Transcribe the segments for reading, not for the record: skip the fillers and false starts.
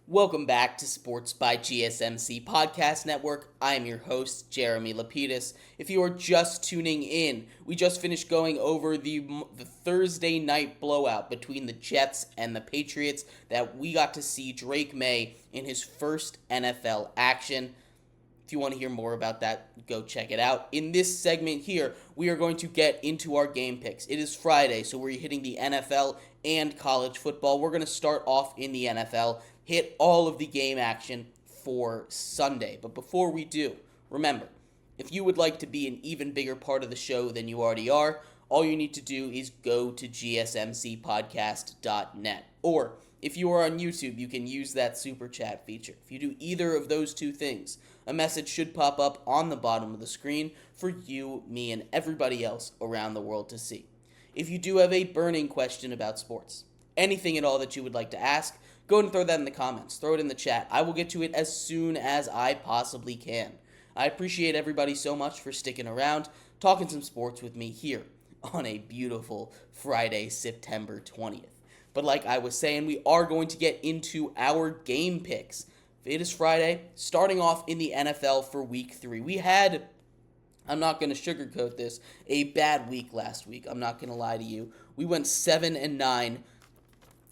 Welcome back to Sports by GSMC Podcast Network. I am your host, Jeremy Lapidus. If you are just tuning in, we just finished going over the Thursday night blowout between the Jets and the Patriots that we got to see Drake Maye in his first NFL action. If you want to hear more about that, go check it out. In this segment here, we are going to get into our game picks. It is Friday, so we're hitting the NFL and college football. We're going to start off in the NFL, hit all of the game action for Sunday. But before we do, remember, if you would like to be an even bigger part of the show than you already are, all you need to do is go to gsmcpodcast.net. Or if you are on YouTube, you can use that super chat feature. If you do either of those two things, a message should pop up on the bottom of the screen for you, me, and everybody else around the world to see. If you do have a burning question about sports, anything at all that you would like to ask, go ahead and throw that in the comments. Throw it in the chat. I will get to it as soon as I possibly can. I appreciate everybody so much for sticking around, talking some sports with me here on a beautiful Friday, September 20th. But like I was saying, we are going to get into our game picks. It is Friday, starting off in the NFL for Week 3. We had, I'm not going to sugarcoat this, a bad week last week. I'm not going to lie to you. We went 7-9.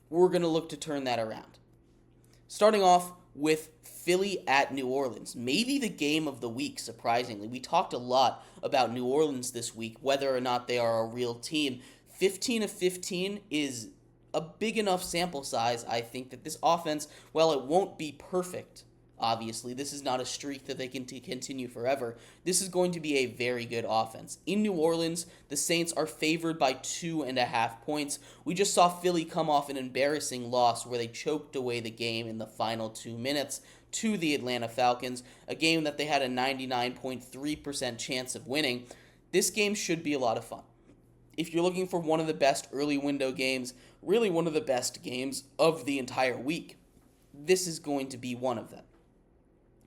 We're going to look to turn that around. Starting off with Philly at New Orleans. Maybe the game of the week, surprisingly. We talked a lot about New Orleans this week, whether or not they are a real team. 15 of 15 is a big enough sample size, I think, that this offense, while it won't be perfect, obviously, this is not a streak that they can continue forever, this is going to be a very good offense. In New Orleans, the Saints are favored by 2.5 points. We just saw Philly come off an embarrassing loss where they choked away the game in the final 2 minutes to the Atlanta Falcons, a game that they had a 99.3% chance of winning. This game should be a lot of fun. If you're looking for one of the best early window games, really one of the best games of the entire week, this is going to be one of them.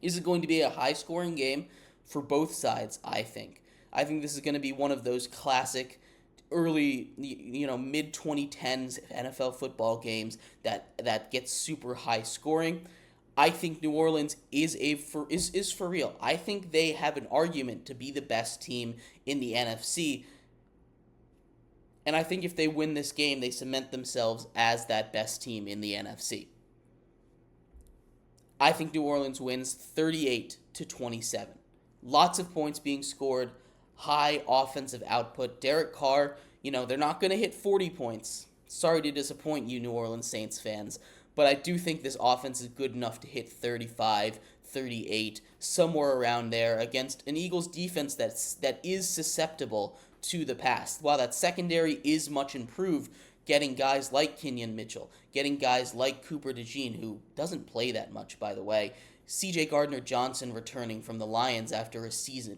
This is going to be a high-scoring game for both sides, I think. I think this is going to be one of those classic early, mid-2010s NFL football games that gets super high scoring. I think New Orleans is for real. I think they have an argument to be the best team in the NFC. And I think if they win this game, they cement themselves as that best team in the NFC. I think New Orleans wins 38-27. Lots of points being scored, high offensive output. Derek Carr, they're not going to hit 40 points. Sorry to disappoint you, New Orleans Saints fans, but I do think this offense is good enough to hit 35, 38, somewhere around there against an Eagles defense that is susceptible to the past. While that secondary is much improved, getting guys like Kenyon Mitchell, getting guys like Cooper DeJean, who doesn't play that much, by the way, C.J. Gardner-Johnson returning from the Lions after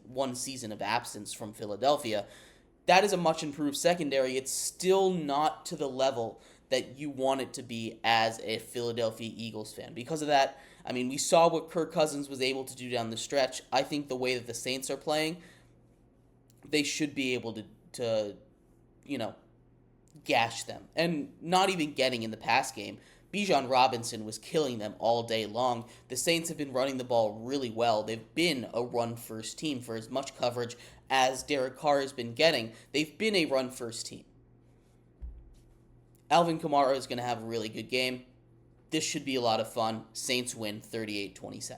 one season of absence from Philadelphia, that is a much improved secondary. It's still not to the level that you want it to be as a Philadelphia Eagles fan. Because of that, we saw what Kirk Cousins was able to do down the stretch. I think the way that the Saints are playing, they should be able to gash them. And not even getting in the pass game, Bijan Robinson was killing them all day long. The Saints have been running the ball really well. They've been a run-first team for as much coverage as Derek Carr has been getting. They've been a run-first team. Alvin Kamara is going to have a really good game. This should be a lot of fun. Saints win 38-27.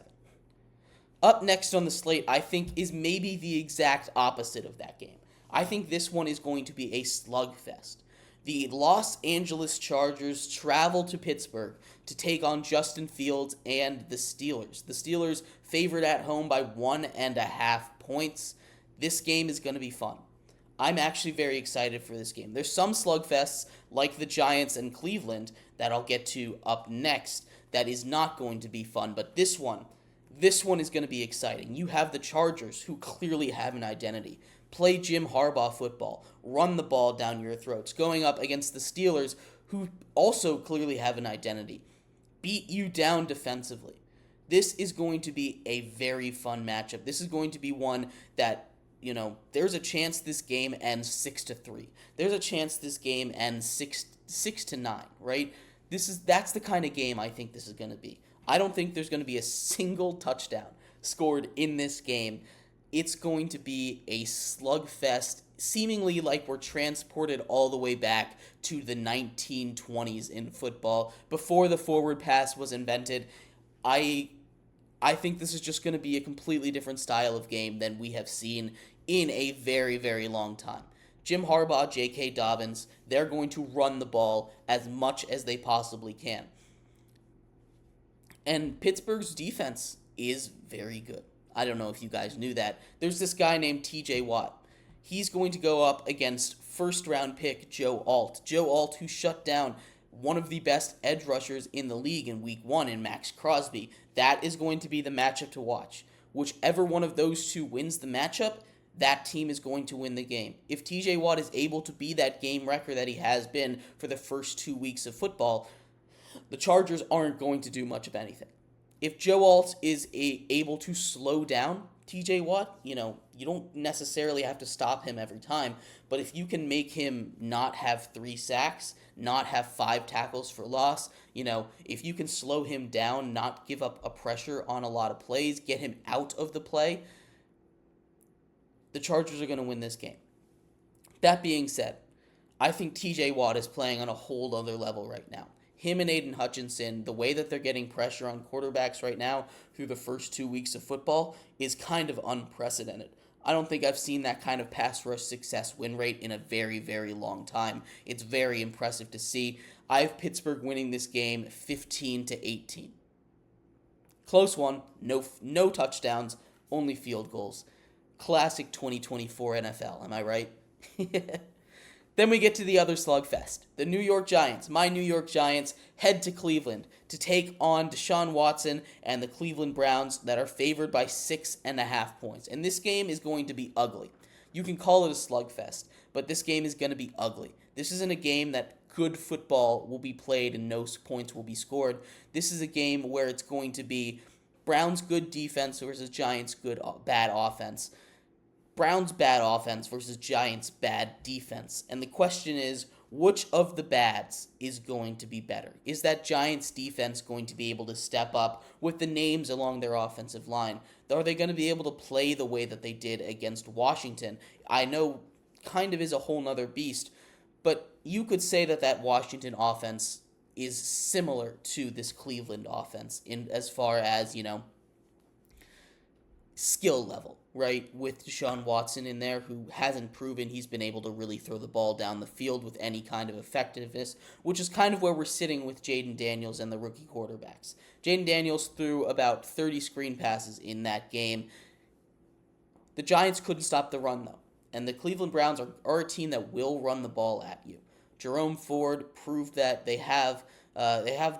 Up next on the slate, I think, is maybe the exact opposite of that game. I think this one is going to be a slugfest. The Los Angeles Chargers travel to Pittsburgh to take on Justin Fields and the Steelers. The Steelers favored at home by 1.5 points. This game is going to be fun. I'm actually very excited for this game. There's some slugfests like the Giants and Cleveland that I'll get to up next that is not going to be fun, but this one is going to be exciting. You have the Chargers, who clearly have an identity. Play Jim Harbaugh football. Run the ball down your throats. Going up against the Steelers, who also clearly have an identity. Beat you down defensively. This is going to be a very fun matchup. This is going to be one that, there's a chance this game ends 6-3. There's a chance this game ends 6-9, right? That's the kind of game I think this is going to be. I don't think there's going to be a single touchdown scored in this game. It's going to be a slugfest, seemingly like we're transported all the way back to the 1920s in football, before the forward pass was invented. I think this is just going to be a completely different style of game than we have seen in a very, very long time. Jim Harbaugh, J.K. Dobbins, they're going to run the ball as much as they possibly can. And Pittsburgh's defense is very good. I don't know if you guys knew that. There's this guy named TJ Watt. He's going to go up against first-round pick Joe Alt. Joe Alt, who shut down one of the best edge rushers in the league in week 1 in Max Crosby. That is going to be the matchup to watch. Whichever one of those two wins the matchup, that team is going to win the game. If TJ Watt is able to be that game wrecker that he has been for the first 2 weeks of football, the Chargers aren't going to do much of anything. If Joe Alt is able to slow down TJ Watt, you don't necessarily have to stop him every time, but if you can make him not have 3 sacks, not have 5 tackles for loss, if you can slow him down, not give up a pressure on a lot of plays, get him out of the play, the Chargers are going to win this game. That being said, I think TJ Watt is playing on a whole other level right now. Him and Aiden Hutchinson, the way that they're getting pressure on quarterbacks right now through the first 2 weeks of football is kind of unprecedented. I don't think I've seen that kind of pass rush success win rate in a very, very long time. It's very impressive to see. I have Pittsburgh winning this game 15-18. Close one, no touchdowns, only field goals. Classic 2024 NFL, am I right? Then we get to the other slugfest. The New York Giants, my New York Giants, head to Cleveland to take on Deshaun Watson and the Cleveland Browns that are favored by 6.5 points. And this game is going to be ugly. You can call it a slugfest, but this game is going to be ugly. This isn't a game that good football will be played and no points will be scored. This is a game where it's going to be Browns' good defense versus Giants' bad offense. Browns' bad offense versus Giants' bad defense. And the question is, which of the bads is going to be better? Is that Giants' defense going to be able to step up with the names along their offensive line? Are they going to be able to play the way that they did against Washington? I know kind of is a whole nother beast, but you could say that Washington offense is similar to this Cleveland offense in as far as, skill level, right? With Deshaun Watson in there, who hasn't proven he's been able to really throw the ball down the field with any kind of effectiveness, which is kind of where we're sitting with Jaden Daniels and the rookie quarterbacks. Jaden Daniels threw about 30 screen passes in that game. The Giants couldn't stop the run, though, and the Cleveland Browns are a team that will run the ball at you. Jerome Ford proved that they have a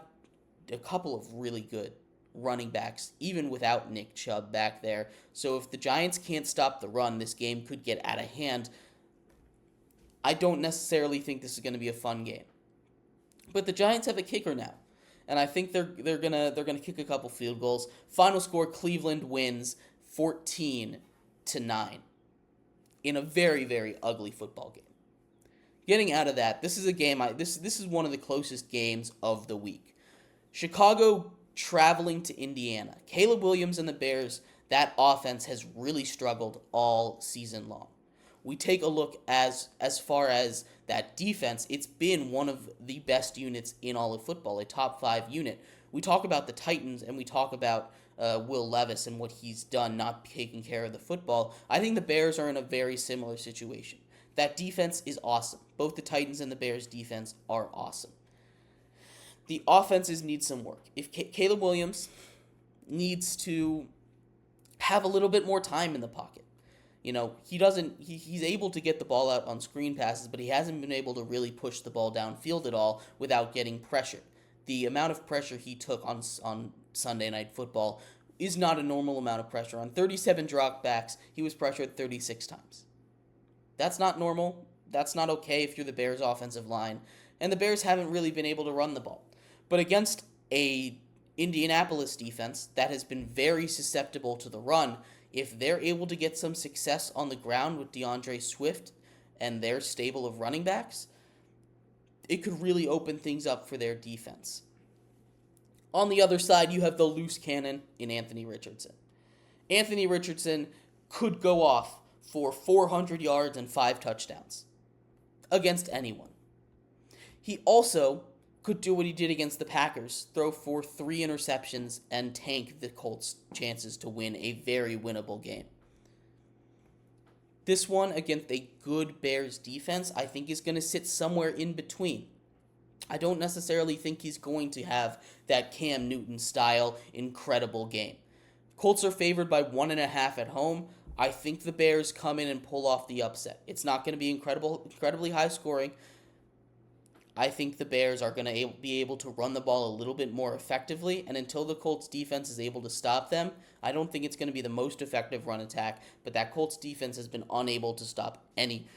couple of really good running backs, even without Nick Chubb back there. So if the Giants can't stop the run, this game could get out of hand. I don't necessarily think this is going to be a fun game. But the Giants have a kicker now, and I think they're gonna kick a couple field goals. Final score: Cleveland wins 14-9 in a very, very ugly football game. Getting out of that, this is a game. This is one of the closest games of the week. Chicago traveling to Indiana. Caleb Williams and the Bears, that offense has really struggled all season long. We take a look as far as that defense, it's been one of the best units in all of football, a top 5 unit. We talk about the Titans and we talk about Will Levis and what he's done not taking care of the football. I think the Bears are in a very similar situation. That defense is awesome. Both the Titans and the Bears defense are awesome. The offenses need some work. If Caleb Williams needs to have a little bit more time in the pocket. He's able to get the ball out on screen passes, but he hasn't been able to really push the ball downfield at all without getting pressure. The amount of pressure he took on Sunday Night Football is not a normal amount of pressure. On 37 dropbacks, he was pressured 36 times. That's not normal. That's not okay if you're the Bears' offensive line. And the Bears haven't really been able to run the ball. But against a Indianapolis defense that has been very susceptible to the run, if they're able to get some success on the ground with DeAndre Swift and their stable of running backs, it could really open things up for their defense. On the other side, you have the loose cannon in Anthony Richardson. Anthony Richardson could go off for 400 yards and 5 touchdowns against anyone. He also could do what he did against the Packers, throw for 3 interceptions and tank the Colts' chances to win a very winnable game. This one against a good Bears defense, I think is going to sit somewhere in between. I don't necessarily think he's going to have that Cam Newton-style incredible game. Colts are favored by 1.5 at home. I think the Bears come in and pull off the upset. It's not going to be incredibly high scoring. I think the Bears are going to be able to run the ball a little bit more effectively, and until the Colts defense is able to stop them, I don't think it's going to be the most effective run attack, but that Colts defense has been unable to stop any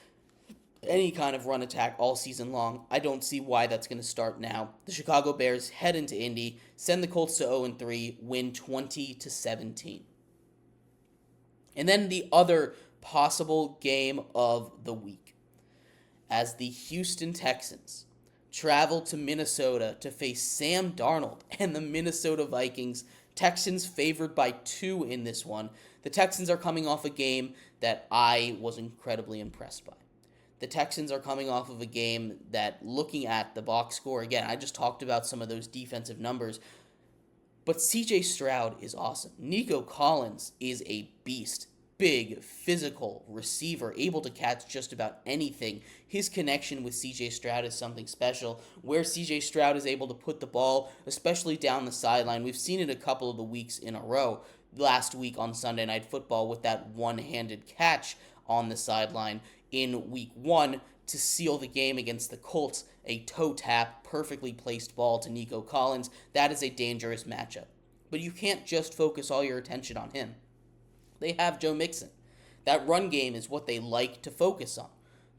kind of run attack all season long. I don't see why that's going to start now. The Chicago Bears head into Indy, send the Colts to 0-3, win 20-17. And then the other possible game of the week, as the Houston Texans travel to Minnesota to face Sam Darnold and the Minnesota Vikings. Texans favored by 2 in this one. The Texans are coming off a game that I was incredibly impressed by. The Texans are coming off of a game that, looking at the box score, again, I just talked about some of those defensive numbers, but C.J. Stroud is awesome. Nico Collins is a beast. Big, physical receiver, able to catch just about anything. His connection with C.J. Stroud is something special. Where C.J. Stroud is able to put the ball, especially down the sideline, we've seen it a couple of the weeks in a row. Last week on Sunday Night Football with that one-handed catch on the sideline in Week 1 to seal the game against the Colts. A toe tap, perfectly placed ball to Nico Collins. That is a dangerous matchup. But you can't just focus all your attention on him. They have Joe Mixon. That run game is what they like to focus on.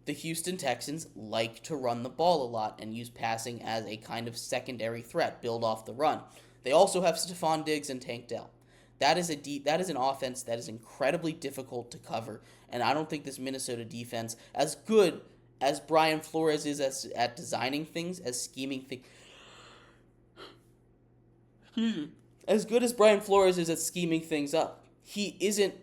The Houston Texans like to run the ball a lot and use passing as a kind of secondary threat, build off the run. They also have Stephon Diggs and Tank Dell. That is an offense that is incredibly difficult to cover, and I don't think this Minnesota defense, as good as Brian Flores is at designing things, as scheming things, as good as Brian Flores is at scheming things up, he isn't,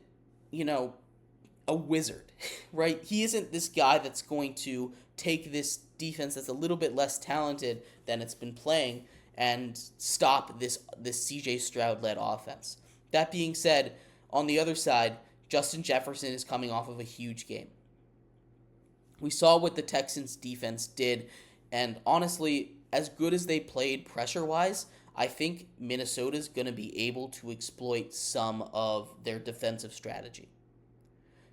a wizard, right? He isn't this guy that's going to take this defense that's a little bit less talented than it's been playing and stop this C.J. Stroud-led offense. That being said, on the other side, Justin Jefferson is coming off of a huge game. We saw what the Texans defense did, and honestly, as good as they played pressure-wise, I think Minnesota's going to be able to exploit some of their defensive strategy.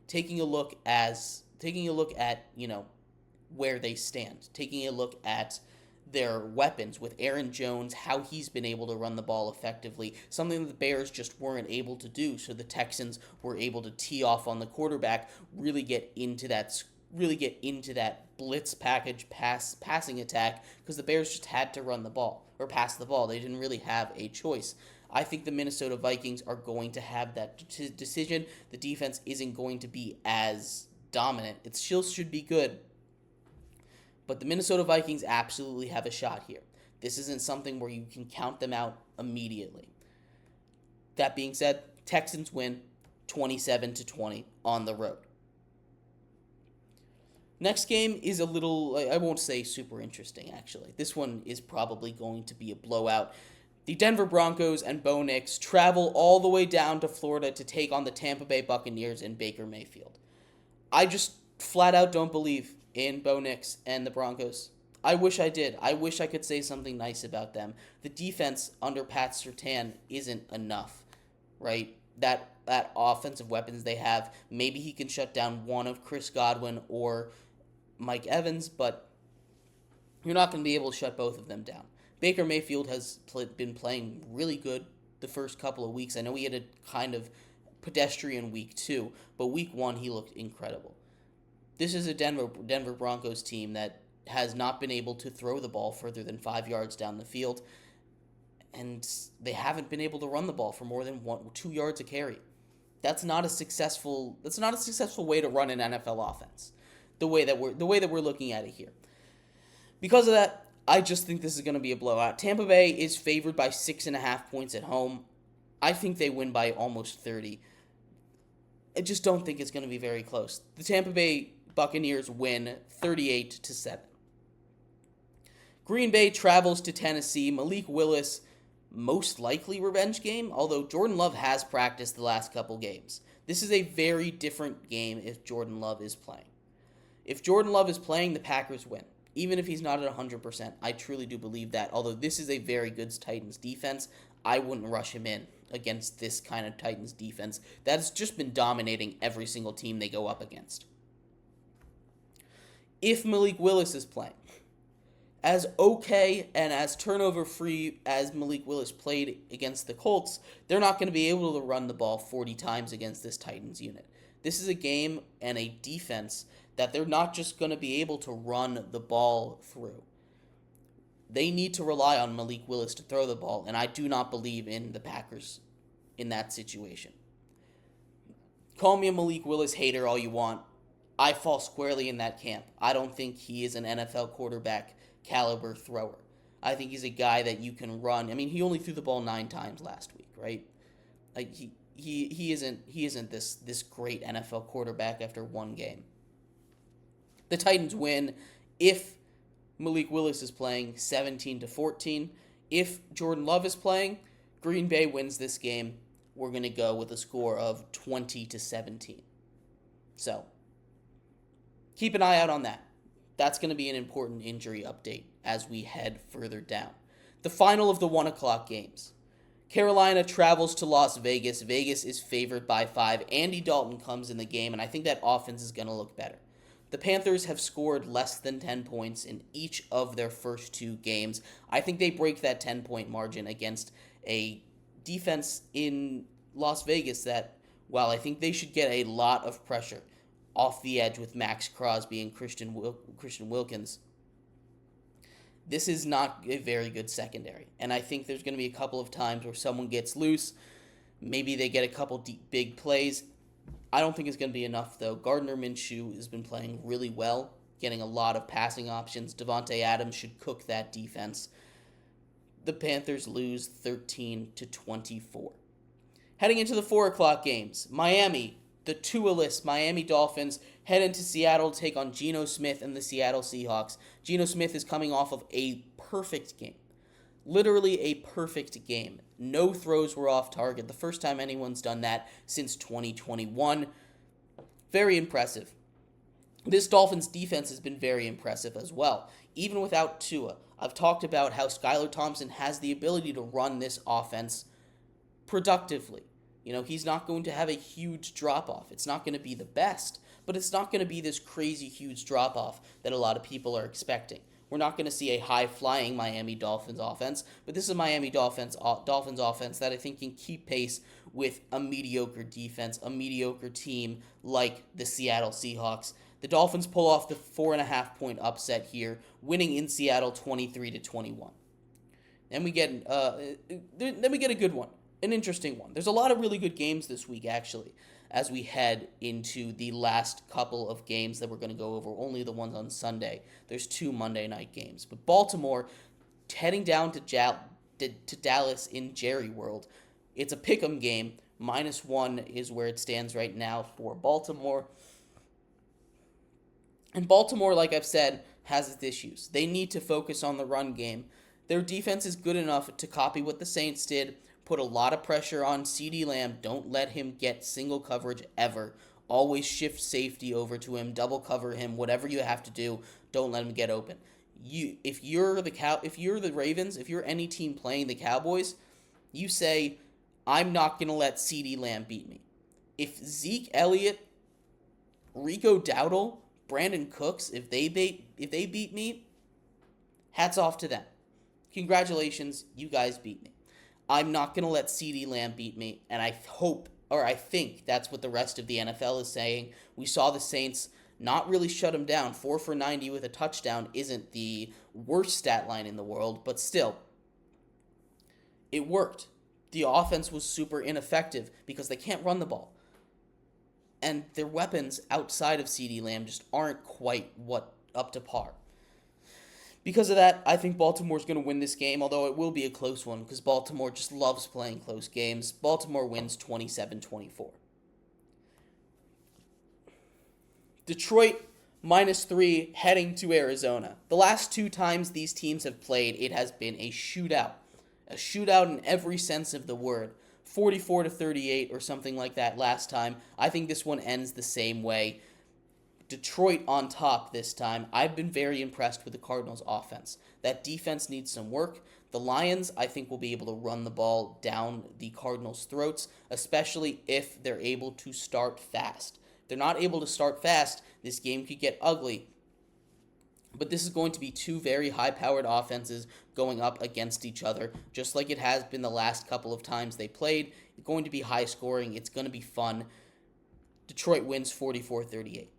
Taking a look at, where they stand. Taking a look at their weapons with Aaron Jones, how he's been able to run the ball effectively, something that the Bears just weren't able to do, so the Texans were able to tee off on the quarterback, really get into that blitz package passing attack, because the Bears just had to run the ball or pass the ball. They didn't really have a choice. I think the Minnesota Vikings are going to have that decision. The defense isn't going to be as dominant. It still should be good, but the Minnesota Vikings absolutely have a shot here. This isn't something where you can count them out immediately. That being said, Texans win 27-20 on the road. Next game is a little, I won't say super interesting, actually. This one is probably going to be a blowout. The Denver Broncos and Bo Nix travel all the way down to Florida to take on the Tampa Bay Buccaneers in Baker Mayfield. I just flat out don't believe in Bo Nix and the Broncos. I wish I did. I wish I could say something nice about them. The defense under Pat Surtain isn't enough, right? That offensive weapons they have, maybe he can shut down one of Chris Godwin or Mike Evans, but you're not going to be able to shut both of them down. Baker Mayfield has been playing really good the first couple of weeks. I know he had a kind of pedestrian week 2, but week 1 he looked incredible. This is a Denver Broncos team that has not been able to throw the ball further than 5 yards down the field, and they haven't been able to run the ball for more than 2 yards a carry. That's not a successful way to run an NFL offense. The way that we're looking at it here. Because of that, I just think this is going to be a blowout. Tampa Bay is favored by 6.5 points at home. I think they win by almost 30. I just don't think it's going to be very close. The Tampa Bay Buccaneers win 38-7. Green Bay travels to Tennessee. Malik Willis, most likely revenge game, although Jordan Love has practiced the last couple games. This is a very different game if Jordan Love is playing. If Jordan Love is playing, the Packers win. Even if he's not at 100%, I truly do believe that. Although this is a very good Titans defense, I wouldn't rush him in against this kind of Titans defense that's just been dominating every single team they go up against. If Malik Willis is playing, as okay and as turnover-free as Malik Willis played against the Colts, they're not going to be able to run the ball 40 times against this Titans unit. This is a game and a defense that they're not just going to be able to run the ball through. They need to rely on Malik Willis to throw the ball, and I do not believe in the Packers in that situation. Call me a Malik Willis hater all you want. I fall squarely in that camp. I don't think he is an NFL quarterback caliber thrower. I think he's a guy that you can run. I mean, he only threw the ball 9 times last week, right? Like he isn't this great NFL quarterback after one game. The Titans win if Malik Willis is playing 17-14. If Jordan Love is playing, Green Bay wins this game. We're going to go with a score of 20-17. So, keep an eye out on that. That's going to be an important injury update as we head further down. The final of the 1 o'clock games. Carolina travels to Las Vegas. Vegas is favored by 5. Andy Dalton comes in the game, and I think that offense is going to look better. The Panthers have scored less than 10 points in each of their first 2 games. I think they break that 10-point margin against a defense in Las Vegas that, while I think they should get a lot of pressure off the edge with Max Crosby and Christian Wilkins, this is not a very good secondary. And I think there's going to be a couple of times where someone gets loose. Maybe they get a couple deep, big plays. I don't think it's going to be enough, though. Gardner Minshew has been playing really well, getting a lot of passing options. Devontae Adams should cook that defense. The Panthers lose 13-24. Heading into the 4 o'clock games, Miami, the Tua-less Miami Dolphins, head into Seattle to take on Geno Smith and the Seattle Seahawks. Geno Smith is coming off of a perfect game. Literally a perfect game. No throws were off target. The first time anyone's done that since 2021. Very impressive. This Dolphins defense has been very impressive as well. Even without Tua, I've talked about how Skylar Thompson has the ability to run this offense productively. You know, he's not going to have a huge drop-off. It's not going to be the best, but it's not going to be this crazy huge drop-off that a lot of people are expecting. We're not going to see a high-flying Miami Dolphins offense, but this is a Miami Dolphins offense that I think can keep pace with a mediocre defense, a mediocre team like the Seattle Seahawks. The Dolphins pull off the 4.5-point upset here, winning in Seattle 23-21. Then we get a good one, an interesting one. There's a lot of really good games this week, actually, as we head into the last couple of games that we're going to go over, only the ones on Sunday. There's 2 Monday night games. But Baltimore, heading down to Dallas in Jerry World. It's a pick'em game. -1 is where it stands right now for Baltimore. And Baltimore, like I've said, has its issues. They need to focus on the run game. Their defense is good enough to copy what the Saints did, put a lot of pressure on CeeDee Lamb. Don't let him get single coverage ever. Always shift safety over to him, double cover him, whatever you have to do. Don't let him get open. If you're the Ravens, if you're any team playing the Cowboys, you say, I'm not going to let CeeDee Lamb beat me. If Zeke Elliott, Rico Dowdle, Brandon Cooks, if they beat me, hats off to them. Congratulations, you guys beat me. I'm not going to let CeeDee Lamb beat me, and I think that's what the rest of the NFL is saying. We saw the Saints not really shut him down. 4 for 90 with a touchdown isn't the worst stat line in the world, but still, it worked. The offense was super ineffective because they can't run the ball. And their weapons outside of CeeDee Lamb just aren't quite up to par. Because of that, I think Baltimore's going to win this game, although it will be a close one because Baltimore just loves playing close games. Baltimore wins 27-24. Detroit -3 heading to Arizona. The last 2 times these teams have played, it has been a shootout. A shootout in every sense of the word. 44-38 or something like that last time. I think this one ends the same way. Detroit on top this time. I've been very impressed with the Cardinals' offense. That defense needs some work. The Lions, I think, will be able to run the ball down the Cardinals' throats, especially if they're able to start fast. If they're not able to start fast, this game could get ugly. But this is going to be 2 very high-powered offenses going up against each other, just like it has been the last couple of times they played. It's going to be high-scoring. It's going to be fun. Detroit wins 44-38.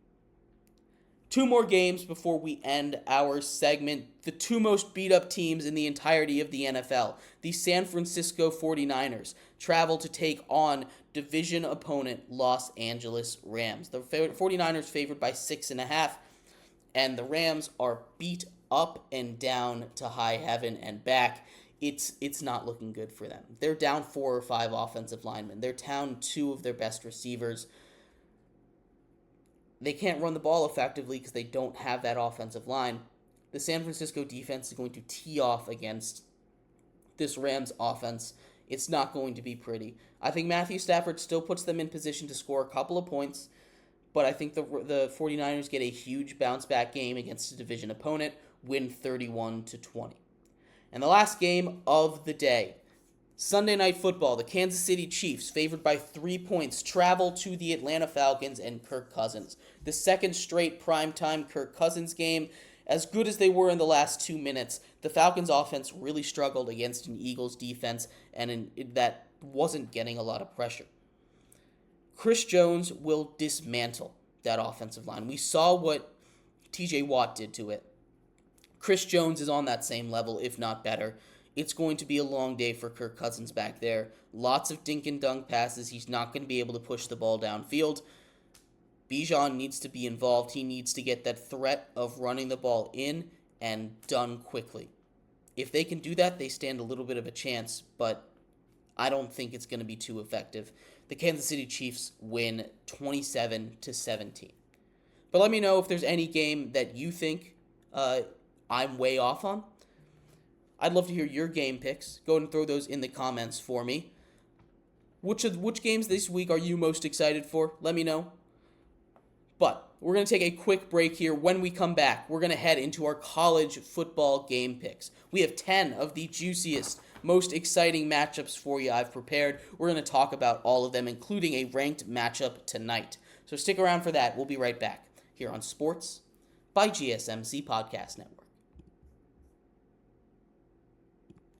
2 more games before we end our segment. The 2 most beat-up teams in the entirety of the NFL. The San Francisco 49ers travel to take on division opponent Los Angeles Rams. The 49ers favored by 6.5, and the Rams are beat up and down to high heaven and back. It's not looking good for them. They're down 4 or 5 offensive linemen. They're down 2 of their best receivers. They can't run the ball effectively because they don't have that offensive line. The San Francisco defense is going to tee off against this Rams offense. It's not going to be pretty. I think Matthew Stafford still puts them in position to score a couple of points, but I think the 49ers get a huge bounce-back game against a division opponent, win 31-20. And the last game of the day, Sunday Night Football, the Kansas City Chiefs, favored by 3 points, travel to the Atlanta Falcons and Kirk Cousins. The second straight primetime Kirk Cousins game. As good as they were in the last 2 minutes, the Falcons' offense really struggled against an Eagles defense, and that wasn't getting a lot of pressure. Chris Jones will dismantle that offensive line. We saw what TJ Watt did to it. Chris Jones is on that same level, if not better. It's going to be a long day for Kirk Cousins back there. Lots of dink and dunk passes. He's not going to be able to push the ball downfield. Bijan needs to be involved. He needs to get that threat of running the ball in and done quickly. If they can do that, they stand a little bit of a chance, but I don't think it's going to be too effective. The Kansas City Chiefs win 27-17. But let me know if there's any game that you think I'm way off on. I'd love to hear your game picks. Go ahead and throw those in the comments for me. Which games this week are you most excited for? Let me know. But we're going to take a quick break here. When we come back, we're going to head into our college football game picks. We have 10 of the juiciest, most exciting matchups for you I've prepared. We're going to talk about all of them, including a ranked matchup tonight. So stick around for that. We'll be right back here on Sports by GSMC Podcast Network.